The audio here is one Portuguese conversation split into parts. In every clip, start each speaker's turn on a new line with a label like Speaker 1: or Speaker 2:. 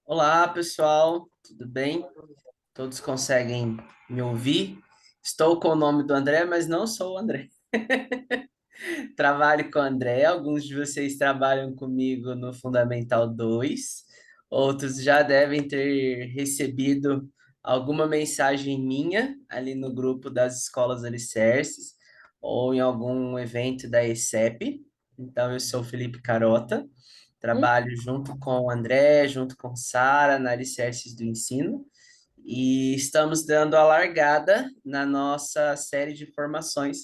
Speaker 1: Olá, pessoal, tudo bem? Todos conseguem me ouvir? Estou com o nome do André, mas não sou o André. Trabalho com o André, alguns de vocês trabalham comigo no Fundamental 2, outros já devem ter recebido alguma mensagem minha ali no grupo das escolas alicerces ou em algum evento da ESEP. Então, eu sou o Felipe Carota, trabalho junto com o André, junto com Sara, na Alicerces do Ensino. E estamos dando a largada na nossa série de formações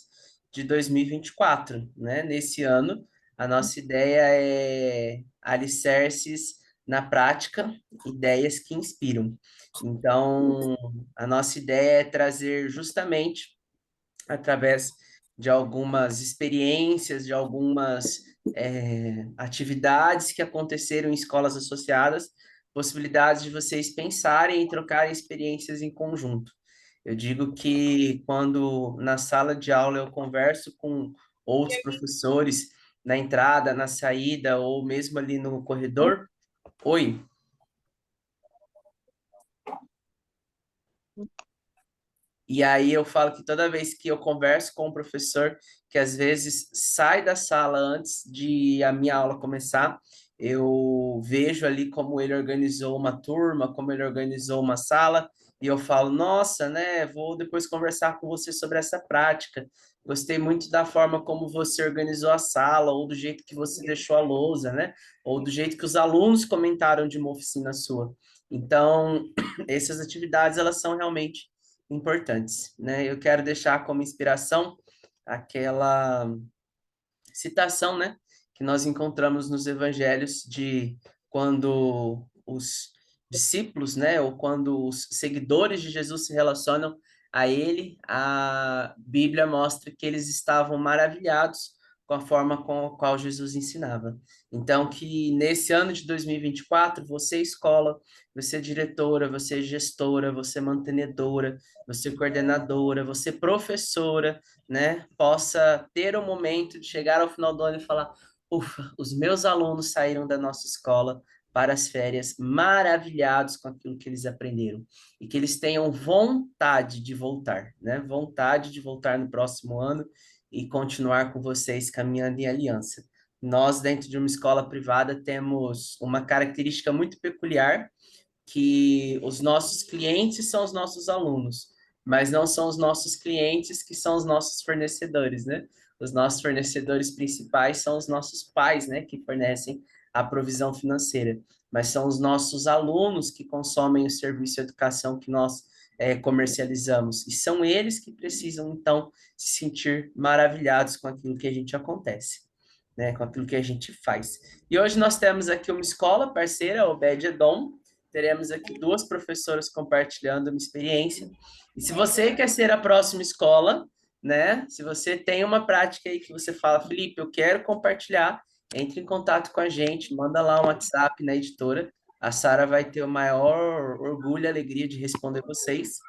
Speaker 1: de 2024, né? Nesse ano, a nossa ideia é alicerces na prática, ideias que inspiram. Então, a nossa ideia é trazer justamente através de algumas experiências, de algumas atividades que aconteceram em escolas associadas, possibilidades de vocês pensarem e trocarem experiências em conjunto. Eu digo que quando na sala de aula eu converso com outros professores na entrada, na saída ou mesmo ali no corredor, oi. E aí eu falo que toda vez que eu converso com o professor, que às vezes sai da sala antes de a minha aula começar, eu vejo ali como ele organizou uma turma, como ele organizou uma sala, e eu falo, nossa, né, vou depois conversar com você sobre essa prática. Gostei muito da forma como você organizou a sala, ou do jeito que você deixou a lousa, né? Ou do jeito que os alunos comentaram de uma oficina sua. Então, essas atividades, elas são realmente importantes, né? Eu quero deixar como inspiração aquela citação, né, que nós encontramos nos evangelhos de quando os discípulos, né, ou quando os seguidores de Jesus se relacionam a ele, a Bíblia mostra que eles estavam maravilhados com a forma com a qual Jesus ensinava. Então, que nesse ano de 2024, você escola, você diretora, você gestora, você mantenedora, você coordenadora, você professora, né, possa ter o momento de chegar ao final do ano e falar: ufa, os meus alunos saíram da nossa escola para as férias maravilhados com aquilo que eles aprenderam e que eles tenham vontade de voltar, né? Vontade de voltar no próximo ano e continuar com vocês caminhando em aliança. Nós, dentro de uma escola privada, temos uma característica muito peculiar, que os nossos clientes são os nossos alunos, mas não são os nossos clientes que são os nossos fornecedores, né? Os nossos fornecedores principais são os nossos pais, né, que fornecem a provisão financeira, mas são os nossos alunos que consomem o serviço de educação que nós comercializamos, e são eles que precisam, então, se sentir maravilhados com aquilo que a gente acontece, né, com aquilo que a gente faz. E hoje nós temos aqui uma escola parceira, a Obed Edom. Teremos aqui duas professoras compartilhando uma experiência. E se você quer ser a próxima escola, né? Se você tem uma prática aí que você fala, Felipe, eu quero compartilhar, entre em contato com a gente, manda lá um WhatsApp na editora. A Sara vai ter o maior orgulho e alegria de responder vocês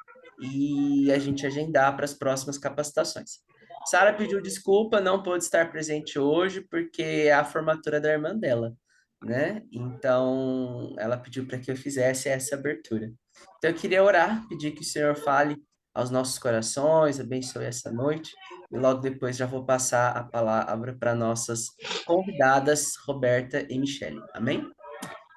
Speaker 1: e a gente agendar para as próximas capacitações. Sara pediu desculpa, não pôde estar presente hoje porque é a formatura da irmã dela, né? Então, ela pediu para que eu fizesse essa abertura. Então, eu queria orar, pedir que o Senhor fale aos nossos corações, abençoe essa noite, e logo depois já vou passar a palavra para nossas convidadas, Roberta e Michele. Amém?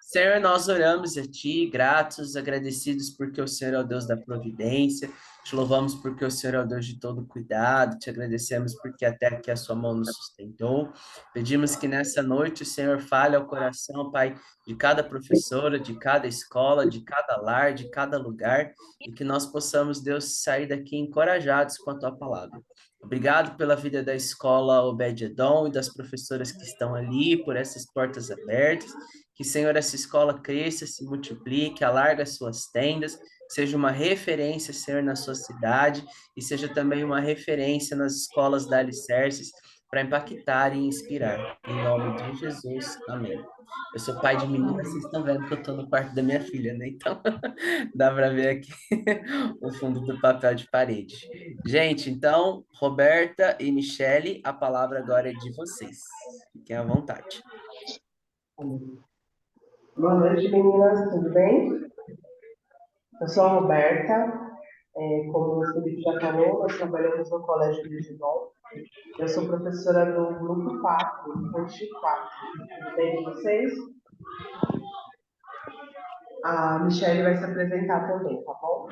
Speaker 1: Senhor, nós oramos a Ti, gratos, agradecidos porque o Senhor é o Deus da providência, te louvamos porque o Senhor é o Deus de todo cuidado, te agradecemos porque até aqui a Sua mão nos sustentou. Pedimos que nessa noite o Senhor fale ao coração, Pai, de cada professora, de cada escola, de cada lar, de cada lugar, e que nós possamos, Deus, sair daqui encorajados com a Tua palavra. Obrigado pela vida da escola Obed-Edom e das professoras que estão ali, por essas portas abertas. Que, Senhor, essa escola cresça, se multiplique, alarga as suas tendas, seja uma referência, Senhor, na sua cidade e seja também uma referência nas escolas da Alicerces para impactar e inspirar. Em nome de Jesus, amém. Eu sou pai de menina, vocês estão vendo que eu estou no quarto da minha filha, né? Então, dá para ver aqui o fundo do papel de parede. Gente, então, Roberta e Michele, a palavra agora é de vocês. Fiquem à vontade.
Speaker 2: Boa noite, meninas, tudo bem? Eu sou a Roberta, como o Felipe já falou, nós trabalhamos no Colégio de Gidon. Eu sou professora do Grupo 4, Infantil 4. Tudo bem com vocês? A Michelle vai se apresentar também, tá bom?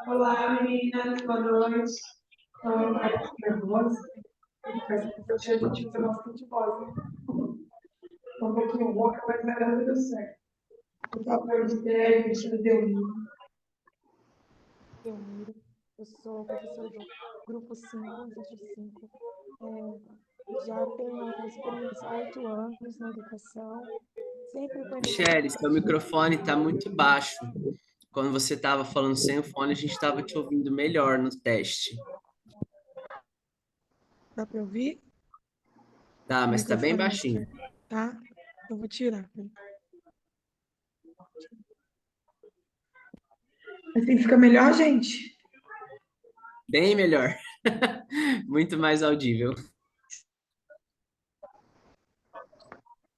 Speaker 3: Olá, meninas, boa noite. Então, eu estou aqui nervosa, porque a gente usa bastante voz, né? Estou um pouquinho rouca, mas vai dar tudo certo. O papel de pé, vestido de
Speaker 4: Delmiro, eu sou professora do grupo 5, Infantil 5. Já tenho experiência há 8 anos na educação, sempre com
Speaker 1: Michele,
Speaker 4: educação
Speaker 1: seu
Speaker 4: infantil.
Speaker 1: microfone está muito baixo. Quando você estava falando sem o fone, a gente estava te ouvindo melhor no teste.
Speaker 4: Dá para ouvir?
Speaker 1: Tá,
Speaker 4: O
Speaker 1: mas está bem
Speaker 4: microfone mais
Speaker 1: baixinho.
Speaker 4: perto, tá? Eu vou tirar.
Speaker 3: Assim fica melhor, gente?
Speaker 1: Bem melhor. Muito mais audível.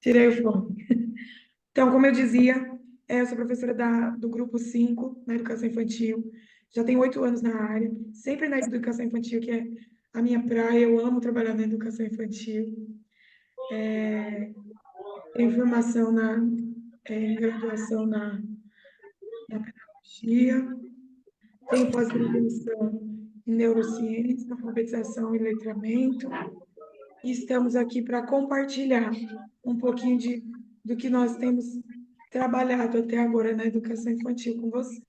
Speaker 3: Tirei o fone. Então, como eu dizia, eu sou professora do grupo 5 na educação infantil. Já tenho 8 anos na área, sempre na educação infantil, que é a minha praia. Eu amo trabalhar na educação infantil. Tenho formação em graduação na pedagogia, tenho pós-graduação em neurociência, alfabetização e letramento. E estamos aqui para compartilhar um pouquinho do que nós temos trabalhado até agora na educação infantil com você.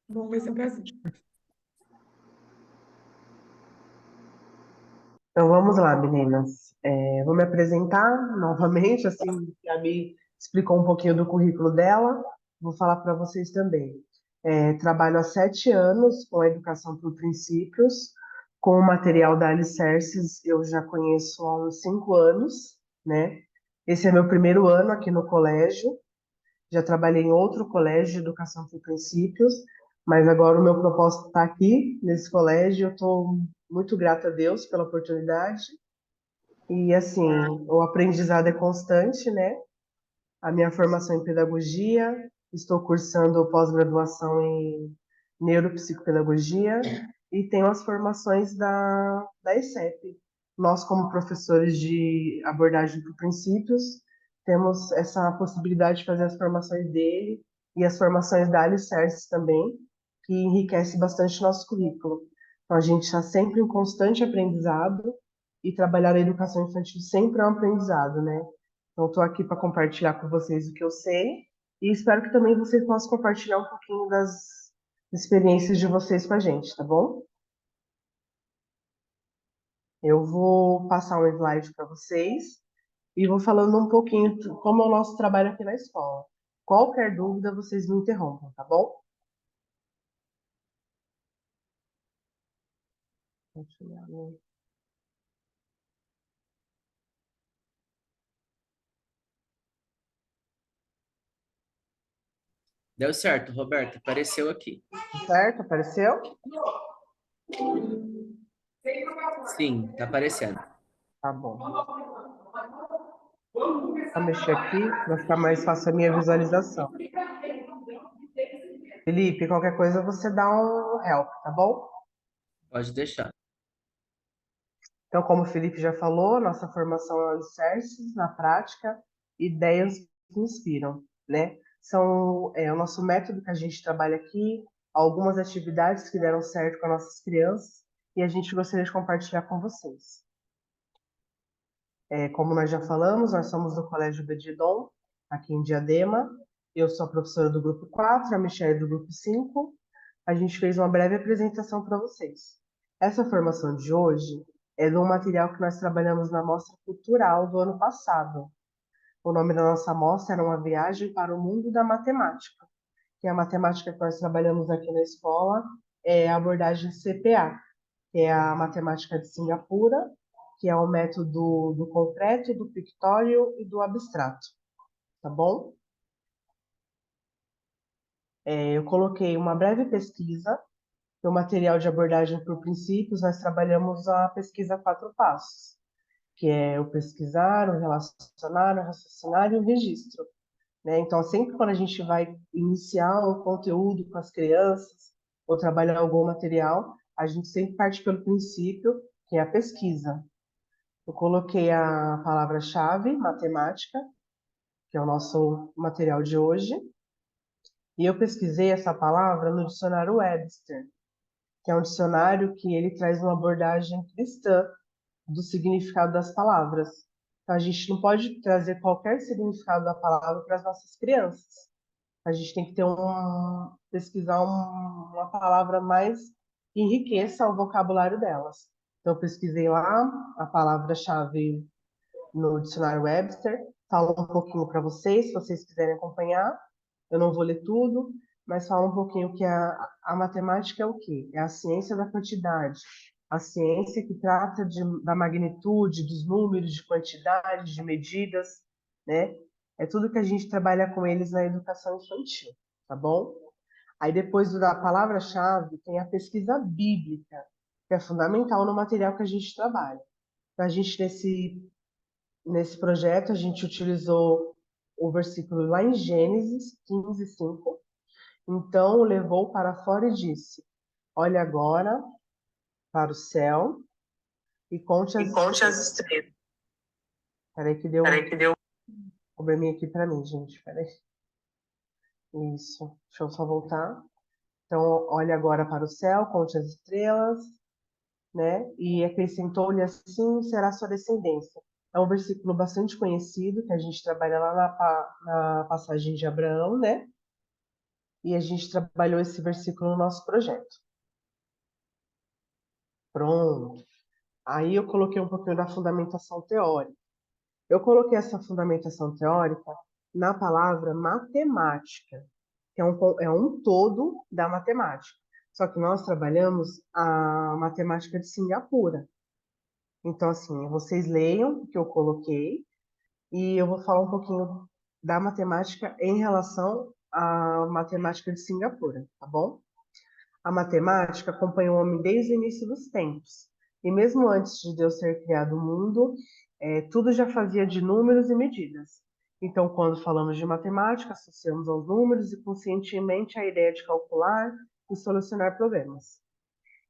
Speaker 3: Bom, vai ser um prazer.
Speaker 2: Então vamos lá, meninas. Vou me apresentar novamente, assim, a Mi explicou um pouquinho do currículo dela, vou falar para vocês também. Trabalho há 7 anos com a educação por princípios, com o material da Alicerces eu já conheço há uns 5 anos, né? Esse é meu primeiro ano aqui no colégio, já trabalhei em outro colégio de educação por princípios, mas agora o meu propósito está aqui, nesse colégio, eu estou muito grata a Deus pela oportunidade e assim, o aprendizado é constante, né? A minha formação em pedagogia, estou cursando pós-graduação em neuropsicopedagogia e tenho as formações da ESEP. Nós, como professores de abordagem por princípios, temos essa possibilidade de fazer as formações dele e as formações da Alicerces também, que enriquece bastante o nosso currículo. Então, a gente está sempre em constante aprendizado e trabalhar a educação infantil sempre é um aprendizado, né? Então, estou aqui para compartilhar com vocês o que eu sei e espero que também vocês possam compartilhar um pouquinho das experiências de vocês com a gente, tá bom? Eu vou passar um slide para vocês e vou falando um pouquinho como é o nosso trabalho aqui na escola. Qualquer dúvida, vocês me interrompam, tá bom?
Speaker 1: Deu certo, Roberto. Apareceu aqui.
Speaker 2: Certo? Apareceu?
Speaker 1: Sim, tá aparecendo.
Speaker 2: Tá bom. Vou mexer aqui para ficar mais fácil a minha visualização. Felipe, qualquer coisa você dá um help, tá bom?
Speaker 1: Pode deixar.
Speaker 2: Então, como o Felipe já falou, nossa formação é alicerces na prática, ideias que inspiram, né? É o nosso método que a gente trabalha aqui, algumas atividades que deram certo com as nossas crianças e a gente gostaria de compartilhar com vocês. Como nós já falamos, nós somos do Colégio Bedidon, aqui em Diadema. Eu sou a professora do grupo 4, a Michelle do grupo 5. A gente fez uma breve apresentação para vocês. Essa formação de hoje é de um material que nós trabalhamos na Mostra Cultural do ano passado. O nome da nossa mostra era Uma Viagem para o Mundo da Matemática, que é a matemática que nós trabalhamos aqui na escola, é a abordagem CPA, que é a matemática de Singapura, que é o método do concreto, do pictório e do abstrato, tá bom? Eu coloquei uma breve pesquisa no material de abordagem por princípios, nós trabalhamos a pesquisa 4 passos. que é o pesquisar, o relacionar, o raciocinar e o registro, né? Então, sempre quando a gente vai iniciar um conteúdo com as crianças ou trabalhar algum material, a gente sempre parte pelo princípio, que é a pesquisa. Eu coloquei a palavra-chave, matemática, que é o nosso material de hoje, e eu pesquisei essa palavra no dicionário Webster, que é um dicionário que ele traz uma abordagem cristã do significado das palavras. Então, a gente não pode trazer qualquer significado da palavra para as nossas crianças. A gente tem que ter pesquisar uma palavra mais que enriqueça o vocabulário delas. Então, eu pesquisei lá a palavra-chave no dicionário Webster, falo um pouquinho para vocês, se vocês quiserem acompanhar. Eu não vou ler tudo, mas falo um pouquinho que a matemática é o quê? É a ciência da quantidade, a ciência que trata da magnitude, dos números, de quantidade, de medidas, né? É tudo que a gente trabalha com eles na educação infantil, tá bom? Aí depois da palavra-chave tem a pesquisa bíblica, que é fundamental no material que a gente trabalha. Então, a gente, nesse projeto, a gente utilizou o versículo lá em Gênesis 15:5. Então levou para fora e disse: Olha agora para o céu e conte as estrelas.
Speaker 1: estrelas.
Speaker 2: Peraí que deu
Speaker 1: Peraí
Speaker 2: um
Speaker 1: que deu.
Speaker 2: probleminha aqui para mim, gente. Peraí. Isso. Deixa eu só voltar. Então, olha agora para o céu, conte as estrelas, né? E acrescentou-lhe assim será sua descendência. É um versículo bastante conhecido, que a gente trabalha lá na passagem de Abraão, né? E a gente trabalhou esse versículo no nosso projeto. Pronto. Aí eu coloquei um pouquinho da fundamentação teórica. Eu coloquei essa fundamentação teórica na palavra matemática, que é um todo da matemática. Só que nós trabalhamos a matemática de Singapura. Então, assim, vocês leiam o que eu coloquei e eu vou falar um pouquinho da matemática em relação à matemática de Singapura, tá bom? A matemática acompanha o homem desde o início dos tempos. E mesmo antes de Deus ter criado o mundo, tudo já fazia de números e medidas. Então, quando falamos de matemática, associamos aos números e conscientemente a ideia de calcular e solucionar problemas,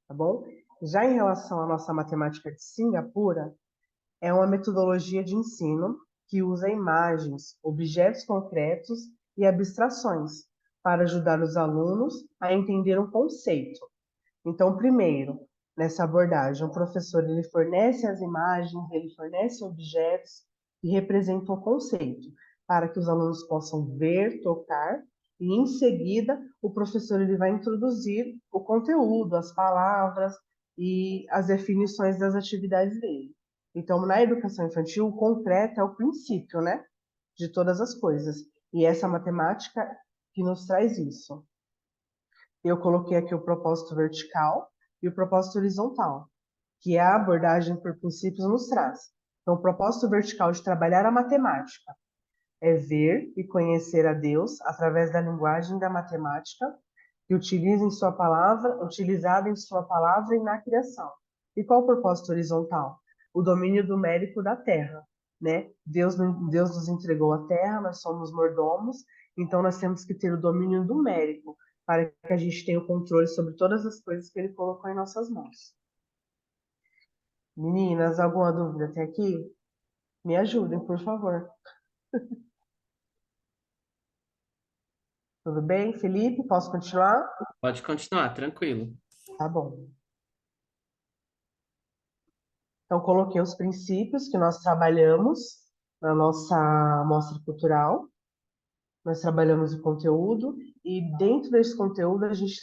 Speaker 2: tá bom? Já em relação à nossa matemática de Singapura, é uma metodologia de ensino que usa imagens, objetos concretos e abstrações para ajudar os alunos a entender um conceito. Então, primeiro, nessa abordagem, o professor ele fornece as imagens, ele fornece objetos que representam o conceito, para que os alunos possam ver, tocar, e em seguida o professor ele vai introduzir o conteúdo, as palavras e as definições das atividades dele. Então, na educação infantil, o concreto é o princípio, né, de todas as coisas. E essa matemática que nos traz isso. Eu coloquei aqui o propósito vertical e o propósito horizontal, que é a abordagem por princípios nos traz. Então, o propósito vertical de trabalhar a matemática é ver e conhecer a Deus através da linguagem da matemática que utilizada em sua palavra e na criação. E qual o propósito horizontal? O domínio numérico da terra, né? Deus nos entregou a terra, nós somos mordomos, então nós temos que ter o domínio numérico para que a gente tenha o controle sobre todas as coisas que ele colocou em nossas mãos. Meninas, alguma dúvida até aqui? Me ajudem, por favor. Tudo bem, Felipe? Posso continuar?
Speaker 1: Pode continuar, tranquilo.
Speaker 2: Tá bom. Então, coloquei os princípios que nós trabalhamos na nossa mostra cultural. Nós trabalhamos o conteúdo e dentro desse conteúdo a gente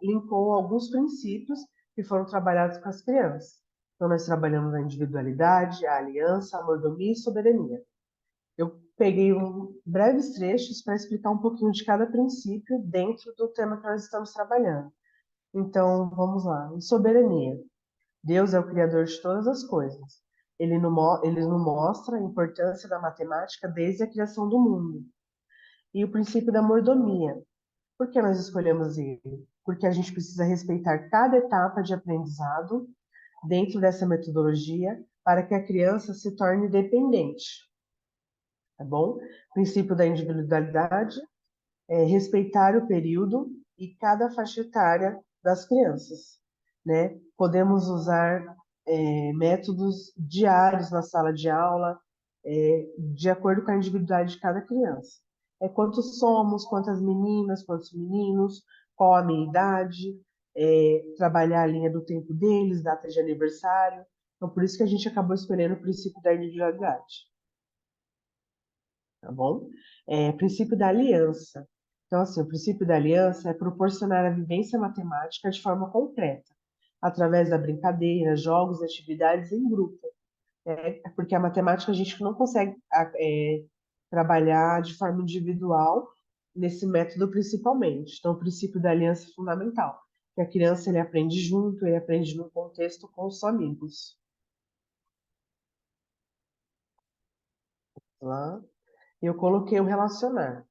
Speaker 2: linkou alguns princípios que foram trabalhados com as crianças. Então, nós trabalhamos a individualidade, a aliança, a mordomia e soberania. Eu peguei breves trechos para explicar um pouquinho de cada princípio dentro do tema que nós estamos trabalhando. Então, vamos lá. Em soberania. Deus é o criador de todas as coisas. Ele nos mostra a importância da matemática desde a criação do mundo. E o princípio da mordomia. Por que nós escolhemos ele? Porque a gente precisa respeitar cada etapa de aprendizado, dentro dessa metodologia para que a criança se torne dependente, tá bom? Princípio da individualidade é respeitar o período e cada faixa etária das crianças, né? Podemos usar métodos diários na sala de aula, de acordo com a individualidade de cada criança. Quantos somos, quantas meninas, quantos meninos, qual a minha idade, trabalhar a linha do tempo deles, data de aniversário. Então, por isso que a gente acabou escolhendo o princípio da individualidade, tá bom? Princípio da aliança. Então, assim, o princípio da aliança é proporcionar a vivência matemática de forma concreta, através da brincadeira, jogos e atividades em grupo. Porque a matemática a gente não consegue trabalhar de forma individual nesse método principalmente. Então, o princípio da aliança é fundamental, que a criança ele aprende junto, ele aprende no contexto com os amigos. Lá, eu coloquei o relacionar.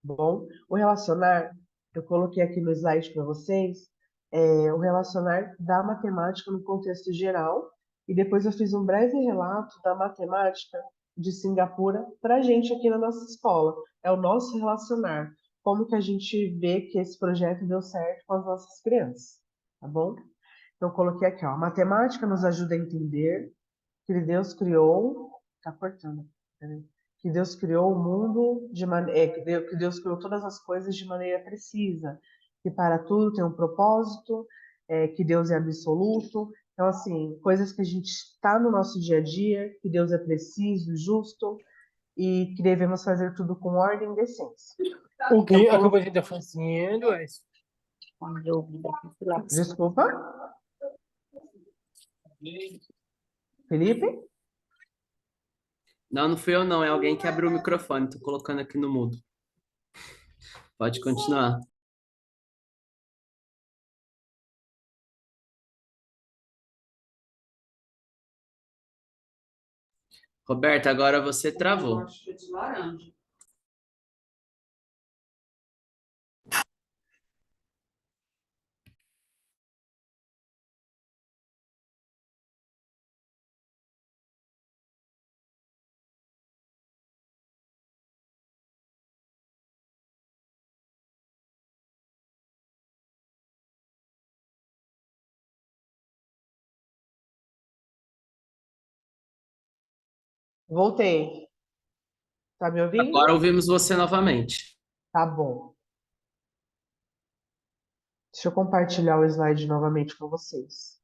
Speaker 2: Bom, o relacionar, eu coloquei aqui no slide para vocês, o relacionar da matemática no contexto geral, e depois eu fiz um breve relato da matemática de Singapura para a gente aqui na nossa escola. É o nosso relacionar, como que a gente vê que esse projeto deu certo com as nossas crianças, tá bom? Então, eu coloquei aqui, ó, a matemática nos ajuda a entender que Deus criou, tá cortando, peraí. Que Deus criou o mundo de maneira, que Deus criou todas as coisas de maneira precisa, que para tudo tem um propósito, que Deus é absoluto. Então, assim, coisas que a gente está no nosso dia a dia, que Deus é preciso, justo e que devemos fazer tudo com ordem e decência.
Speaker 5: O que acabou de estar fazendo é
Speaker 2: Desculpa, Felipe?
Speaker 1: Não, não fui eu, não. É alguém que abriu o microfone. Tô colocando aqui no mudo. Pode continuar. Roberta, agora você travou.
Speaker 2: Voltei. Tá me
Speaker 1: Agora
Speaker 2: ouvindo?
Speaker 1: ouvimos você novamente.
Speaker 2: Tá bom. Deixa eu compartilhar o slide novamente com vocês.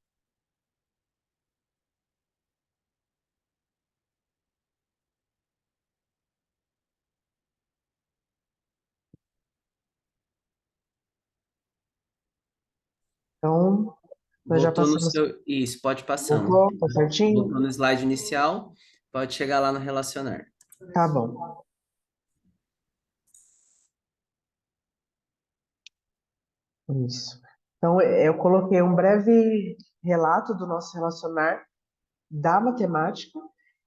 Speaker 2: Então, nós já
Speaker 1: Voltou no
Speaker 2: passamos.
Speaker 1: seu. Isso, pode passando.
Speaker 2: Voltou? Tá
Speaker 1: Voltou
Speaker 2: certinho?
Speaker 1: no slide inicial. Pode chegar lá no relacionar.
Speaker 2: Tá bom. Isso. Então, eu coloquei um breve relato do nosso relacionar da matemática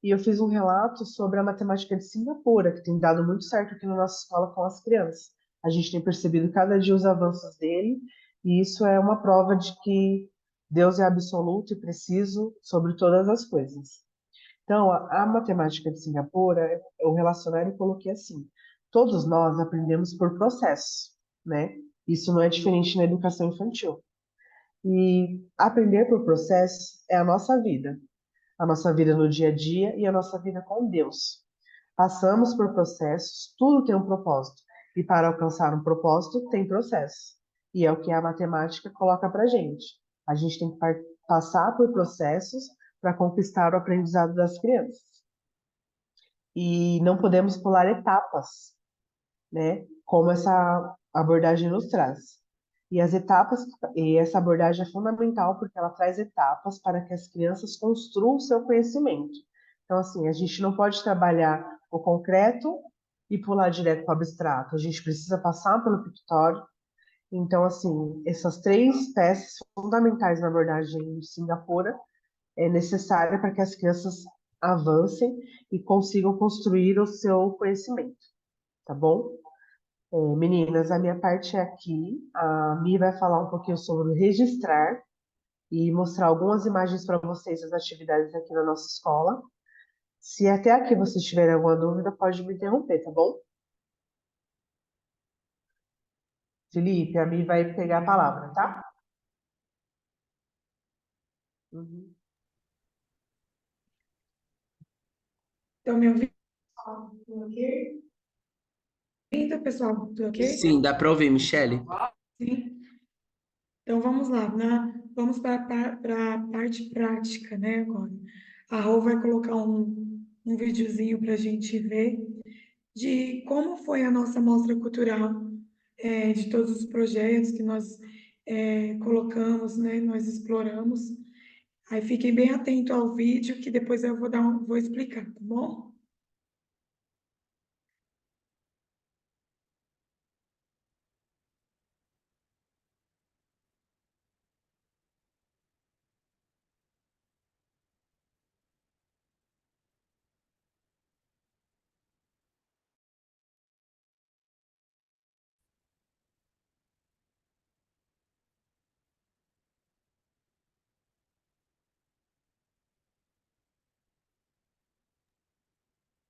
Speaker 2: e eu fiz um relato sobre a matemática de Singapura, que tem dado muito certo aqui na nossa escola com as crianças. A gente tem percebido cada dia os avanços dele e isso é uma prova de que Deus é absoluto e preciso sobre todas as coisas. Então, a matemática de Singapura, o relacionar eu coloquei assim: todos nós aprendemos por processo, né? Isso não é diferente na educação infantil. E aprender por processo é a nossa vida no dia a dia e a nossa vida com Deus. Passamos por processos, tudo tem um propósito. E para alcançar um propósito, tem processo. E é o que a matemática coloca para gente. A gente tem que passar por processos para conquistar o aprendizado das crianças. E não podemos pular etapas, né? Como essa abordagem nos traz. E as etapas, e essa abordagem é fundamental porque ela traz etapas para que as crianças construam o seu conhecimento. Então, assim, a gente não pode trabalhar o concreto e pular direto para o abstrato. A gente precisa passar pelo pictório. Então, assim, essas três peças fundamentais na abordagem de Singapura é necessária para que as crianças avancem e consigam construir o seu conhecimento, tá bom? Meninas, a minha parte é aqui. A Mi vai falar um pouquinho sobre o registrar e mostrar algumas imagens para vocês das atividades aqui na nossa escola. Se até aqui vocês tiverem alguma dúvida, pode me interromper, tá bom? Felipe, a Mi vai pegar a palavra, tá? Uhum.
Speaker 3: Estão me ouvindo, pessoal? Tudo ok?
Speaker 1: Sim, dá para ouvir, Michele?
Speaker 3: Sim. Então, vamos lá, vamos para a parte prática, né, agora. A Rô vai colocar um videozinho para a gente ver de como foi a nossa mostra cultural, de todos os projetos que nós colocamos, né, nós exploramos. Aí fiquem bem atentos ao vídeo, que depois eu vou explicar, tá bom?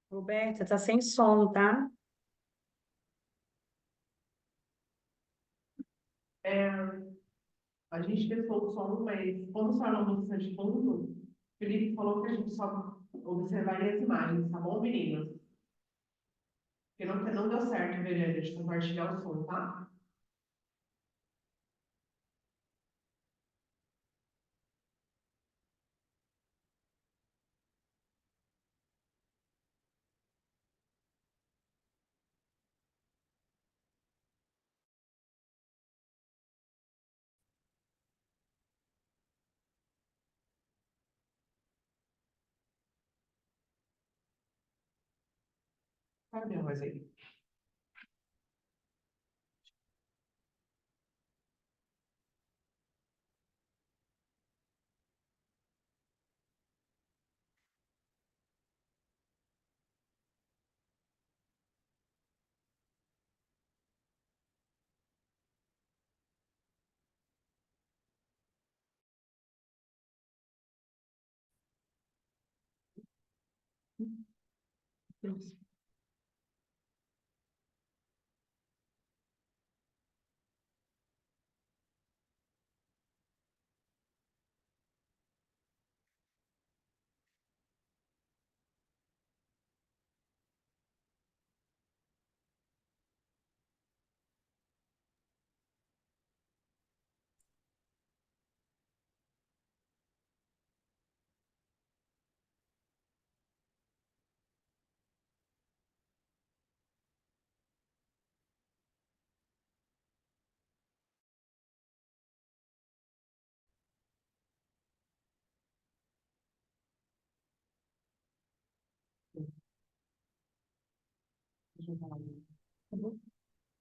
Speaker 6: Roberta, tá sem som, tá?
Speaker 2: A gente testou o som, mas como só é uma música de fundo, o Felipe falou que a gente só observaria as imagens, tá bom, meninas? Porque não deu certo, Verena, de compartilhar o som, tá? Cadê mais aí?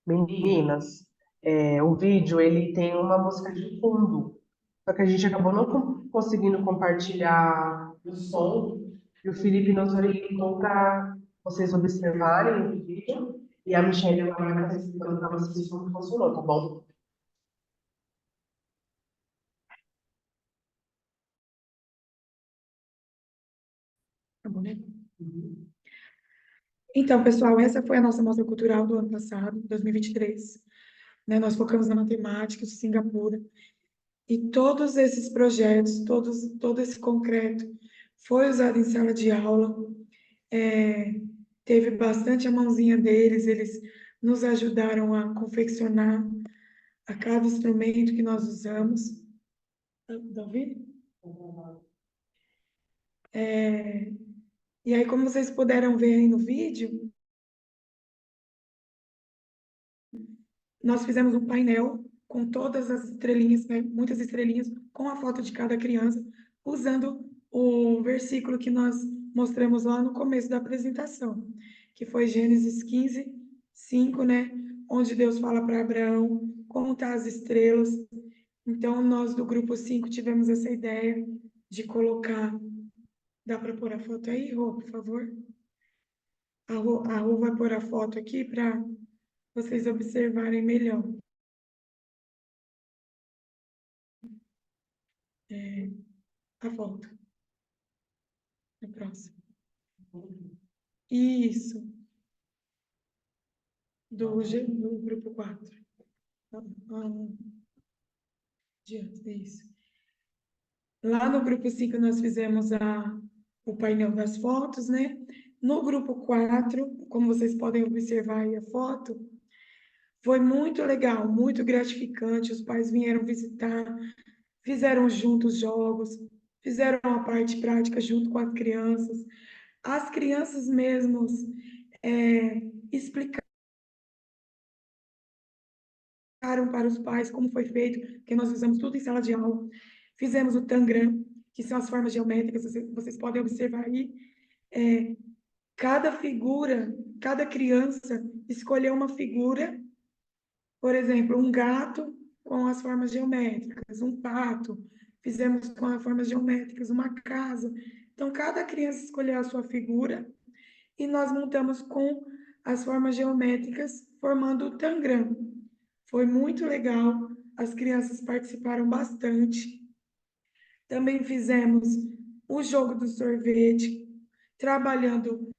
Speaker 2: Meninas, o vídeo ele tem uma música de fundo, só que a gente acabou não conseguindo compartilhar o som, e o Felipe nos orientou para vocês observarem o vídeo, e a Michelle agora vai estar explicando para vocês como funcionou, tá bom?
Speaker 3: Tá bom, né? Então, pessoal, essa foi a nossa mostra cultural do ano passado, 2023. Né? Nós focamos na matemática de Singapura. E todos esses projetos, todo esse concreto foi usado em sala de aula. Teve bastante a mãozinha deles, eles nos ajudaram a confeccionar a cada instrumento que nós usamos. Tá ouvindo? E aí, como vocês puderam ver aí no vídeo, nós fizemos um painel com todas as estrelinhas, né, muitas estrelinhas, com a foto de cada criança, usando o versículo que nós mostramos lá no começo da apresentação, que foi Gênesis 15, 5, né, onde Deus fala para Abraão contar as estrelas. Então, nós do grupo 5 tivemos essa ideia de colocar. Dá para pôr a foto aí, Rô, por favor? A Rô vai pôr a foto aqui para vocês observarem melhor. A foto. A próxima. Isso. Do grupo 4. Isso. Lá no grupo 5 nós fizemos o painel das fotos, né? No grupo 4, como vocês podem observar aí a foto, foi muito legal, muito gratificante. Os pais vieram visitar, fizeram juntos jogos, fizeram a parte prática junto com as crianças. As crianças mesmos explicaram para os pais como foi feito, porque nós usamos tudo em sala de aula. Fizemos o Tangram, que são as formas geométricas, vocês podem observar aí. Cada figura, cada criança escolheu uma figura, por exemplo, um gato com as formas geométricas, um pato, fizemos com as formas geométricas, uma casa. Então, cada criança escolheu a sua figura e nós montamos com as formas geométricas, formando o Tangram. Foi muito legal, as crianças participaram bastante. Também fizemos o jogo do sorvete, trabalhando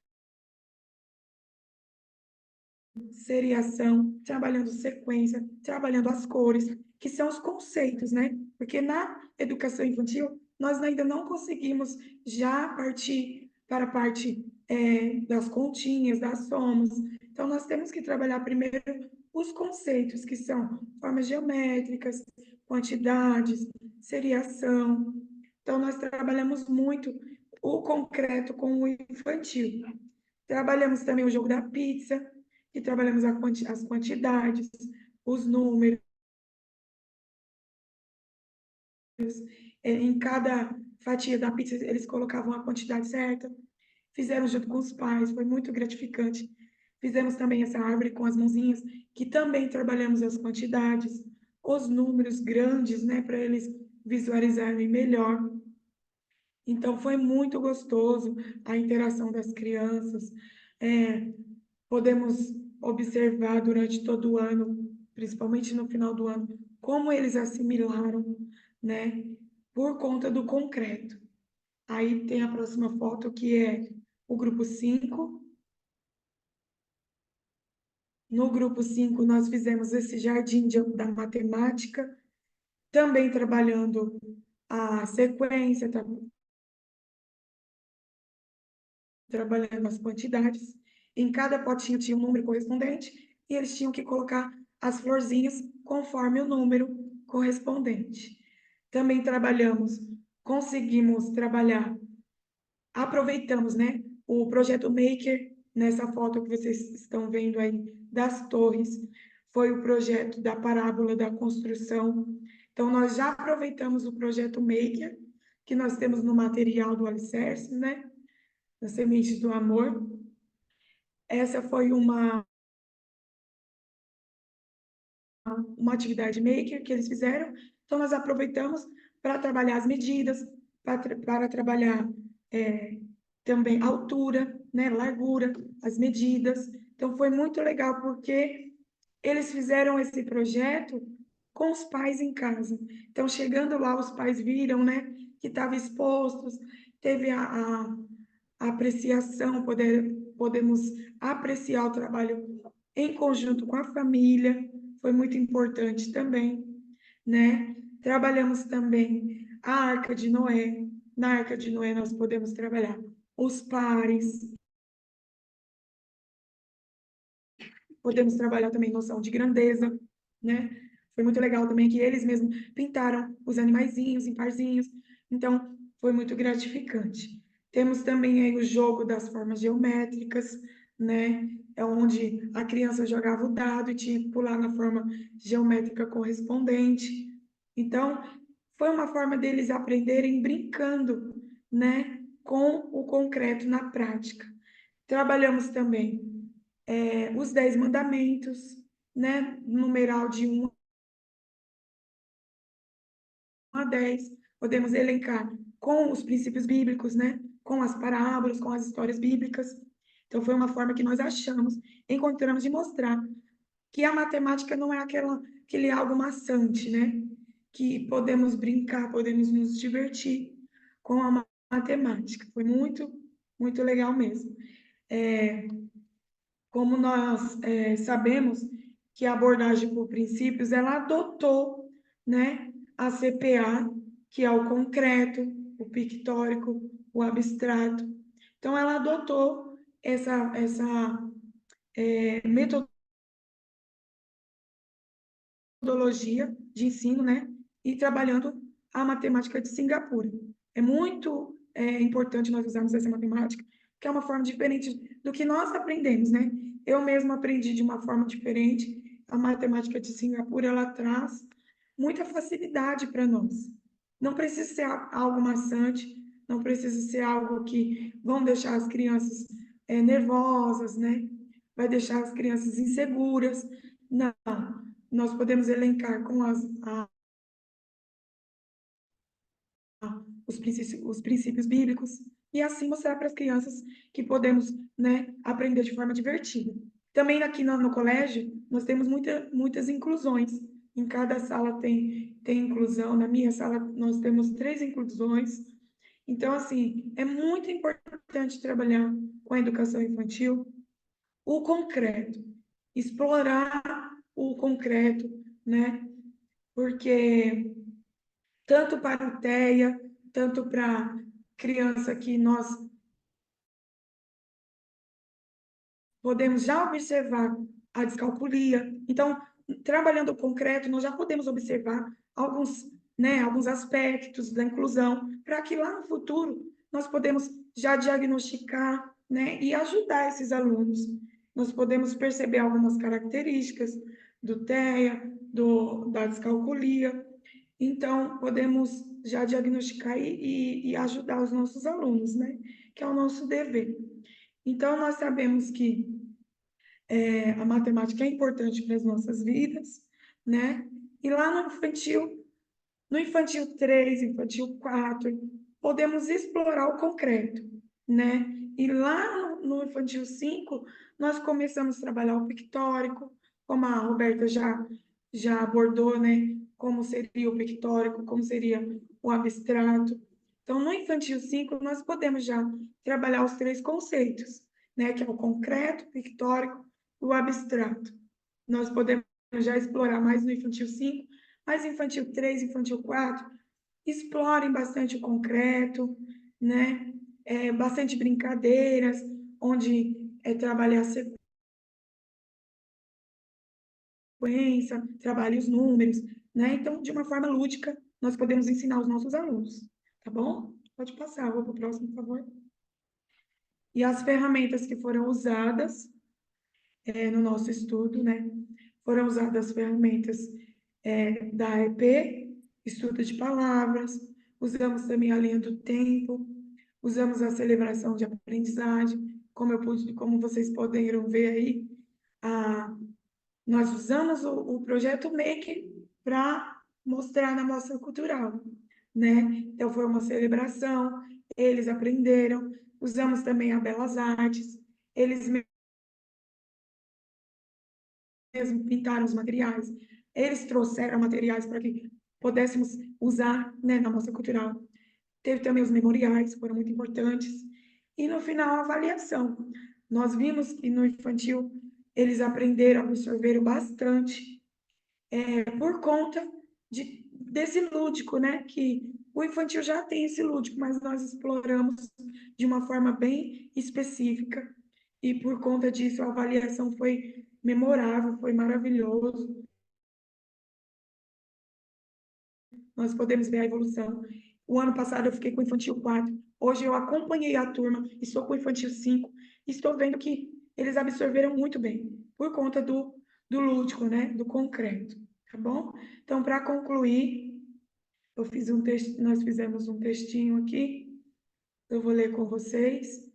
Speaker 3: seriação, trabalhando sequência, trabalhando as cores, que são os conceitos, né? Porque na educação infantil, nós ainda não conseguimos já partir para a parte das continhas, das somas. Então, nós temos que trabalhar primeiro os conceitos, que são formas geométricas, quantidades, seriação. Então, nós trabalhamos muito o concreto com o infantil. Trabalhamos também o jogo da pizza, e trabalhamos as quantidades, os números. Em cada fatia da pizza, eles colocavam a quantidade certa. Fizeram junto com os pais, foi muito gratificante. Fizemos também essa árvore com as mãozinhas, que também trabalhamos as quantidades, os números grandes, né, para eles visualizarem melhor. Então, foi muito gostoso a interação das crianças. Podemos observar durante todo o ano, principalmente no final do ano, como eles assimilaram, né, por conta do concreto. Aí tem a próxima foto, que é o grupo 5. No grupo 5, nós fizemos esse jardim da matemática, também trabalhando a sequência, trabalhando as quantidades. Em cada potinho tinha um número correspondente e eles tinham que colocar as florzinhas conforme o número correspondente. Também conseguimos trabalhar, aproveitamos, né, o projeto Maker, nessa foto que vocês estão vendo aí das torres, foi o projeto da parábola da construção. Então, nós já aproveitamos o projeto Maker, que nós temos no material do Alicerce, né, das Sementes do Amor. Essa foi uma atividade maker que eles fizeram, então nós aproveitamos para trabalhar as medidas, para trabalhar também altura, né, largura, as medidas. Então foi muito legal porque eles fizeram esse projeto com os pais em casa. Então, chegando lá, os pais viram, né, que estavam expostos, teve a apreciação, podemos apreciar o trabalho em conjunto com a família, foi muito importante também, né? Trabalhamos também a Arca de Noé. Na Arca de Noé nós podemos trabalhar os pares, podemos trabalhar também noção de grandeza, né? Foi muito legal também que eles mesmos pintaram os animaizinhos em parzinhos, então foi muito gratificante. Temos também aí o jogo das formas geométricas, né? É onde a criança jogava o dado e tinha que pular na forma geométrica correspondente. Então, foi uma forma deles aprenderem brincando, né? Com o concreto na prática. Trabalhamos também os 10 mandamentos, né? Numeral de 1 a 10. Podemos elencar com os princípios bíblicos, né? Com as parábolas, com as histórias bíblicas. Então, foi uma forma que nós encontramos de mostrar que a matemática não é aquele algo maçante, né? que podemos brincar, podemos nos divertir com a matemática. Foi muito, muito legal mesmo. Como nós sabemos que a abordagem por princípios, ela adotou, né, a CPA, que é o concreto, o pictórico, o abstrato. Então, ela adotou essa metodologia de ensino, né, e trabalhando a matemática de Singapura. É muito importante nós usarmos essa matemática, que é uma forma diferente do que nós aprendemos, né? Eu mesma aprendi de uma forma diferente. A matemática de Singapura, ela traz muita facilidade para nós. Não precisa ser algo maçante, não precisa ser algo que vão deixar as crianças nervosas, né? Vai deixar as crianças inseguras. Não, nós podemos elencar com os princípios bíblicos e assim mostrar para as crianças que podemos, né, aprender de forma divertida. Também aqui no colégio, nós temos muitas inclusões. Em cada sala tem inclusão. Na minha sala, nós temos 3 inclusões. Então, assim, é muito importante trabalhar com a educação infantil o concreto, explorar o concreto, né? Porque tanto para o TEA, tanto para criança que nós podemos já observar a descalculia. Então, trabalhando o concreto, nós já podemos observar alguns aspectos da inclusão, para que lá no futuro nós podemos já diagnosticar, né, e ajudar esses alunos. Nós podemos perceber algumas características do TEA, da descalculia. Então, podemos já diagnosticar e ajudar os nossos alunos, né? Que é o nosso dever. Então, nós sabemos que a matemática é importante para as nossas vidas, né? E lá no infantil 3, infantil 4, podemos explorar o concreto, né? E lá no infantil 5, nós começamos a trabalhar o pictórico, como a Roberta já abordou, né? Como seria o pictórico, como seria o abstrato. Então, no infantil 5, nós podemos já trabalhar os 3 conceitos, né? Que é o concreto, o pictórico e o abstrato. Nós podemos já explorar mais no infantil 5, mas infantil 3, infantil 4, explorem bastante o concreto, né? Bastante brincadeiras, onde trabalhar sequência, trabalhe os números, né? Então, de uma forma lúdica, nós podemos ensinar os nossos alunos, tá bom? Pode passar, vou para o próximo, por favor. E as ferramentas que foram usadas no nosso estudo, né? Foram usadas ferramentas da EP, estudo de palavras, usamos também a linha do tempo, usamos a celebração de aprendizagem, como vocês poderam ver aí, nós usamos o projeto Maker para mostrar na mostra cultural, né? Então, foi uma celebração, eles aprenderam, usamos também a Belas Artes, eles mesmo pintaram os materiais, eles trouxeram materiais para que pudéssemos usar, né, na mostra cultural. Teve também os memoriais, foram muito importantes. E no final, a avaliação. Nós vimos que no infantil eles aprenderam, absorveram bastante por conta desse lúdico, né? Que o infantil já tem esse lúdico, mas nós exploramos de uma forma bem específica. E por conta disso, a avaliação foi memorável, foi maravilhoso. Nós podemos ver a evolução. O ano passado eu fiquei com o infantil 4, hoje eu acompanhei a turma, estou com o infantil 5, e estou vendo que eles absorveram muito bem, por conta do lúdico, né? Do concreto, tá bom? Então, para concluir, nós fizemos um textinho aqui, eu vou ler com vocês.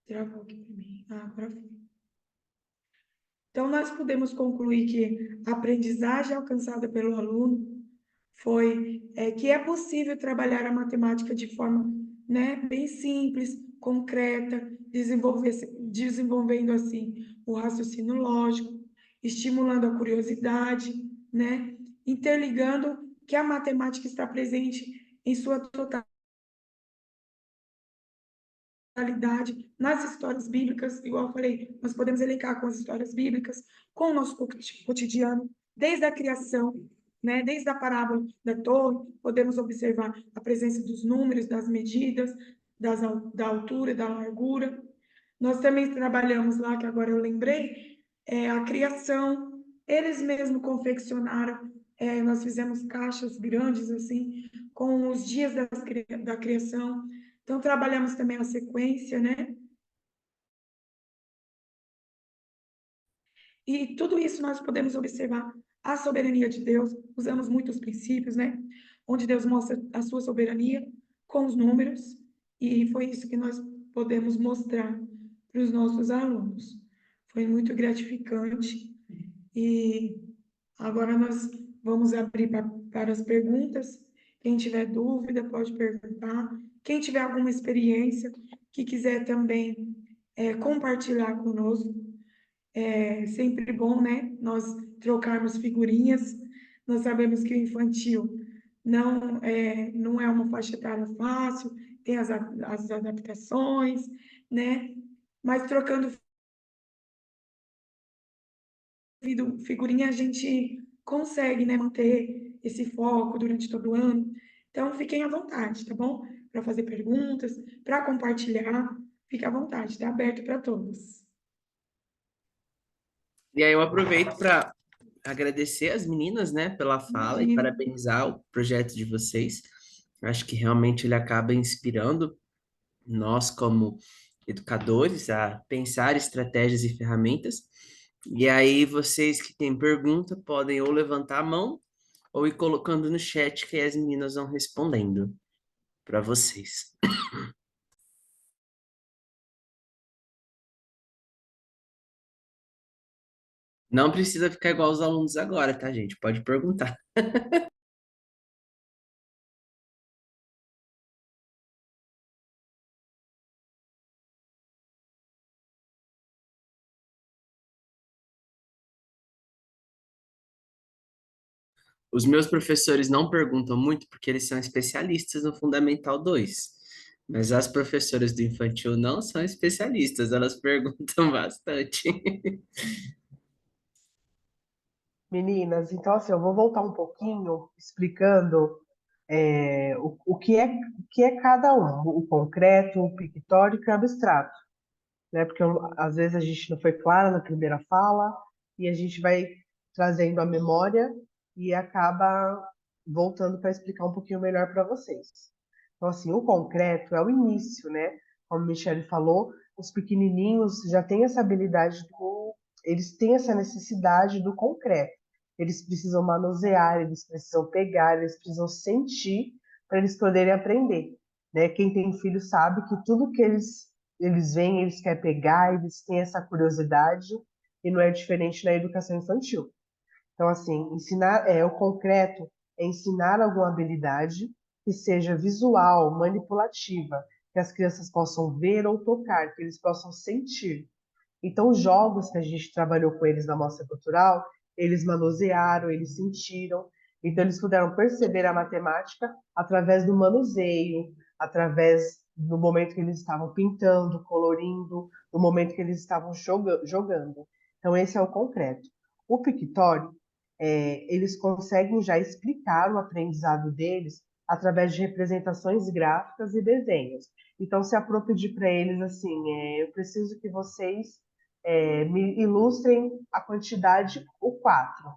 Speaker 3: Travou aqui para mim. Agora foi. Então, nós podemos concluir que a aprendizagem alcançada pelo aluno foi que é possível trabalhar a matemática de forma, né, bem simples, concreta, desenvolvendo assim o raciocínio lógico, estimulando a curiosidade, né? Interligando que a matemática está presente em sua totalidade nas histórias bíblicas, igual eu falei, nós podemos elencar com as histórias bíblicas, com o nosso cotidiano, desde a criação, né? Desde a parábola da torre, podemos observar a presença dos números, das medidas, da altura, da largura. Nós também trabalhamos lá, que agora eu lembrei, a criação. Eles mesmos confeccionaram, nós fizemos caixas grandes, assim, com os dias da criação. Então, trabalhamos também a sequência, né? E tudo isso nós podemos observar a soberania de Deus, usamos muitos princípios, né? Onde Deus mostra a sua soberania com os números, e foi isso que nós podemos mostrar para os nossos alunos. Foi muito gratificante, e agora nós vamos abrir para as perguntas. Quem tiver dúvida pode perguntar. Quem tiver alguma experiência que quiser também compartilhar conosco, é sempre bom, né? Nós trocarmos figurinhas. Nós sabemos que o infantil não é uma faixa etária fácil, tem as adaptações, né? Mas trocando figurinha, a gente consegue, né, manter esse foco durante todo o ano. Então, fiquem à vontade, tá bom? Para fazer perguntas, para compartilhar, fique à vontade, está aberto para todos.
Speaker 1: E aí eu aproveito para agradecer as meninas, né, pela fala e
Speaker 3: Imagina.
Speaker 1: parabenizar o projeto de vocês. Acho que realmente ele acaba inspirando nós como educadores a pensar estratégias e ferramentas. E aí vocês que têm pergunta podem ou levantar a mão ou ir colocando no chat que as meninas vão respondendo para vocês. Não precisa ficar igual os alunos agora, tá, gente? Pode perguntar. Os meus professores não perguntam muito porque eles são especialistas no Fundamental 2. Mas as professoras do infantil não são especialistas, elas perguntam bastante.
Speaker 2: Meninas, então assim, eu vou voltar um pouquinho explicando o que é cada um, o concreto, o pictórico e o abstrato, né? Porque às vezes a gente não foi clara na primeira fala e a gente vai trazendo a memória e acaba voltando para explicar um pouquinho melhor para vocês. Então, assim, o concreto é o início, né? Como a Michelle falou, os pequenininhos já têm essa habilidade eles têm essa necessidade do concreto. Eles precisam manusear, eles precisam pegar, eles precisam sentir para eles poderem aprender, né? Quem tem filho sabe que tudo que eles veem, eles querem pegar, eles têm essa curiosidade, e não é diferente na educação infantil. Então, assim, o concreto é ensinar alguma habilidade que seja visual, manipulativa, que as crianças possam ver ou tocar, que eles possam sentir. Então, os jogos que a gente trabalhou com eles na mostra cultural, eles manusearam, eles sentiram. Então, eles puderam perceber a matemática através do manuseio, através do momento que eles estavam pintando, colorindo, do momento que eles estavam jogando. Então, esse é o concreto. O pictório, eles conseguem já explicar o aprendizado deles através de representações gráficas e desenhos. Então, se a Pro pedir para eles assim, eu preciso que vocês me ilustrem a quantidade, o 4.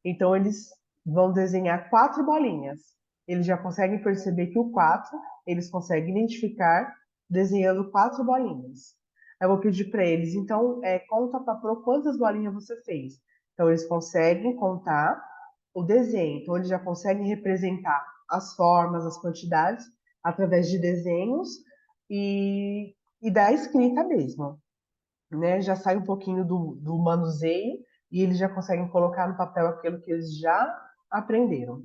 Speaker 2: Então, eles vão desenhar 4 bolinhas. Eles já conseguem perceber que o 4, eles conseguem identificar desenhando 4 bolinhas. Eu vou pedir para eles, então, conta para a Pro quantas bolinhas você fez. Então, eles conseguem contar o desenho. Então, eles já conseguem representar as formas, as quantidades, através de desenhos e da escrita mesmo, né? Já sai um pouquinho do manuseio e eles já conseguem colocar no papel aquilo que eles já aprenderam.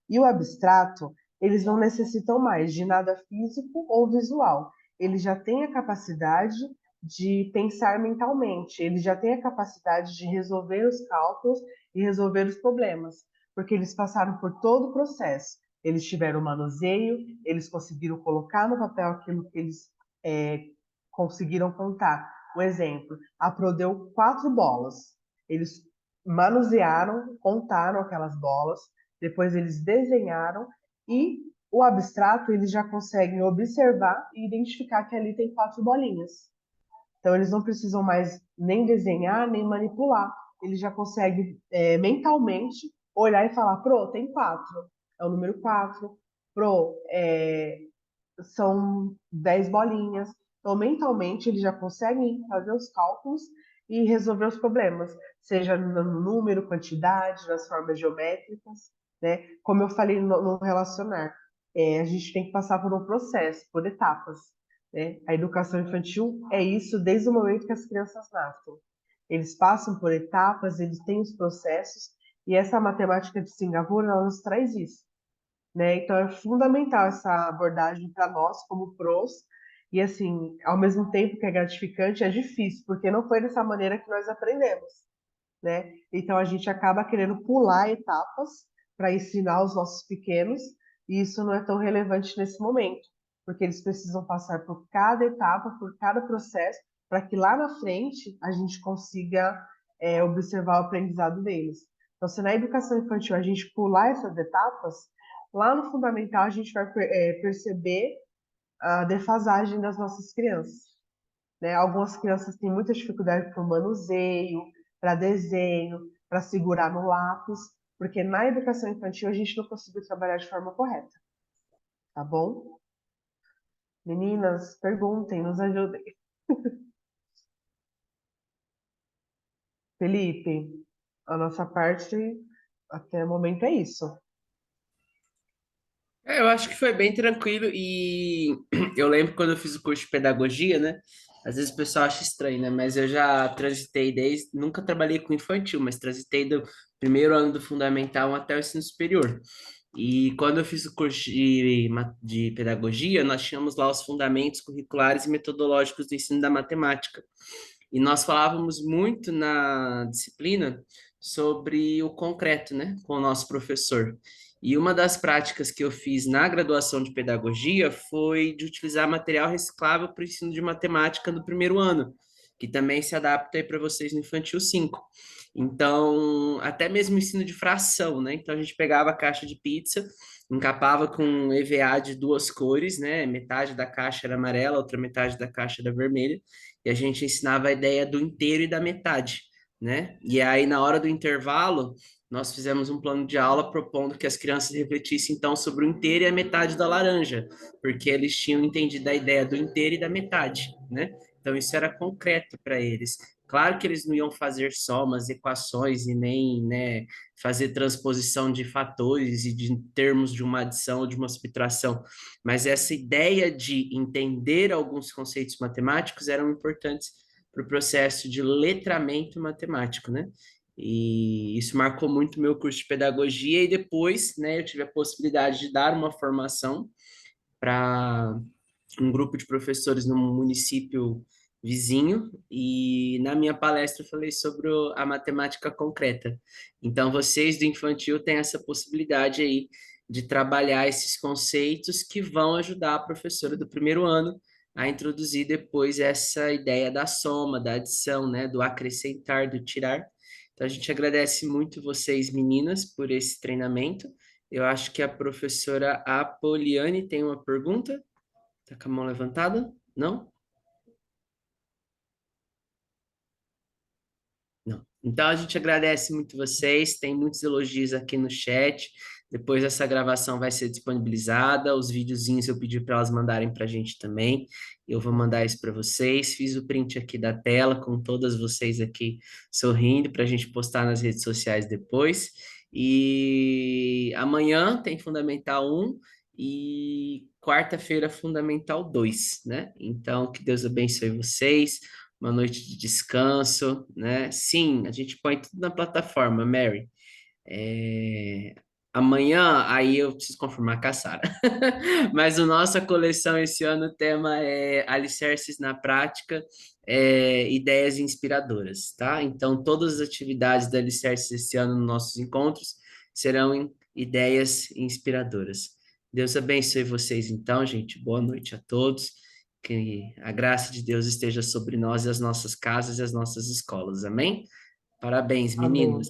Speaker 2: E o abstrato, eles não necessitam mais de nada físico ou visual. Eles já têm a capacidade de pensar mentalmente, eles já têm a capacidade de resolver os cálculos e resolver os problemas, porque eles passaram por todo o processo. Eles tiveram manuseio, eles conseguiram colocar no papel aquilo que eles é, conseguiram contar. Um exemplo, a Pro deu 4 bolas. Eles manusearam, contaram aquelas bolas, depois eles desenharam e o abstrato eles já conseguem observar e identificar que ali tem 4 bolinhas. Então eles não precisam mais nem desenhar, nem manipular. Eles já conseguem mentalmente olhar e falar, Pro, tem 4. É o número 4. Pro, são 10 bolinhas. Então, mentalmente, eles já conseguem fazer os cálculos e resolver os problemas, seja no número, quantidade, nas formas geométricas, né? Como eu falei no relacionar, a gente tem que passar por um processo, por etapas, né? A educação infantil é isso desde o momento que as crianças nascem. Eles passam por etapas, eles têm os processos, e essa matemática de Singapura, ela nos traz isso, né? Então é fundamental essa abordagem para nós como pros, e assim, ao mesmo tempo que é gratificante, é difícil, porque não foi dessa maneira que nós aprendemos, né? Então a gente acaba querendo pular etapas para ensinar os nossos pequenos, e isso não é tão relevante nesse momento, porque eles precisam passar por cada etapa, por cada processo, para que lá na frente a gente consiga observar o aprendizado deles. Então, se na educação infantil a gente pular essas etapas, lá no fundamental a gente vai perceber a defasagem das nossas crianças, né? Algumas crianças têm muita dificuldade para o manuseio, para desenho, para segurar no lápis, porque na educação infantil a gente não conseguiu trabalhar de forma correta, tá bom? Meninas, perguntem, nos ajudem. Felipe, a nossa parte até o momento é isso.
Speaker 1: Eu acho que foi bem tranquilo e eu lembro quando eu fiz o curso de pedagogia, né? Às vezes o pessoal acha estranho, né? Mas eu já transitei desde, nunca trabalhei com infantil, mas transitei do primeiro ano do fundamental até o ensino superior. E quando eu fiz o curso de pedagogia, nós tínhamos lá os fundamentos curriculares e metodológicos do ensino da matemática. E nós falávamos muito na disciplina sobre o concreto, né, com o nosso professor. E uma das práticas que eu fiz na graduação de pedagogia foi de utilizar material reciclável para o ensino de matemática no primeiro ano, que também se adapta aí para vocês no Infantil 5. Então, até mesmo ensino de fração, né? Então a gente pegava a caixa de pizza, encapava com EVA de 2 cores, né? Metade da caixa era amarela, outra metade da caixa era vermelha, e a gente ensinava a ideia do inteiro e da metade, né? E aí, na hora do intervalo, nós fizemos um plano de aula propondo que as crianças refletissem então sobre o inteiro e a metade da laranja, porque eles tinham entendido a ideia do inteiro e da metade, né? Então, isso era concreto para eles. Claro que eles não iam fazer somas, equações e nem, né, fazer transposição de fatores e de termos de uma adição ou de uma subtração, mas essa ideia de entender alguns conceitos matemáticos eram importantes para o processo de letramento matemático, né? E isso marcou muito meu curso de pedagogia e depois, né, eu tive a possibilidade de dar uma formação para um grupo de professores no município vizinho e na minha palestra eu falei sobre a matemática concreta. Então, vocês do infantil têm essa possibilidade aí de trabalhar esses conceitos que vão ajudar a professora do primeiro ano a introduzir depois essa ideia da soma, da adição, né, do acrescentar, do tirar. Então, a gente agradece muito vocês, meninas, por esse treinamento. Eu acho que a professora Apoliane tem uma pergunta. Tá com a mão levantada? Não? Não. Então a gente agradece muito vocês, tem muitos elogios aqui no chat. Depois essa gravação vai ser disponibilizada, os videozinhos eu pedi para elas mandarem para a gente também. Eu vou mandar isso para vocês. Fiz o print aqui da tela com todas vocês aqui sorrindo para a gente postar nas redes sociais depois. E amanhã tem Fundamental 1 e quarta-feira Fundamental 2, né? Então que Deus abençoe vocês, uma noite de descanso, né? Sim, a gente põe tudo na plataforma, Mary. É, Amanhã, aí eu preciso confirmar com a Sara. Mas a nossa coleção esse ano, o tema é Alicerces na Prática, ideias inspiradoras, tá? Então, todas as atividades da Alicerces esse ano nos nossos encontros serão ideias inspiradoras. Deus abençoe vocês, então, gente. Boa noite a todos. Que a graça de Deus esteja sobre nós e as nossas casas e as nossas escolas. Amém? Parabéns,
Speaker 2: Amém.
Speaker 1: meninos.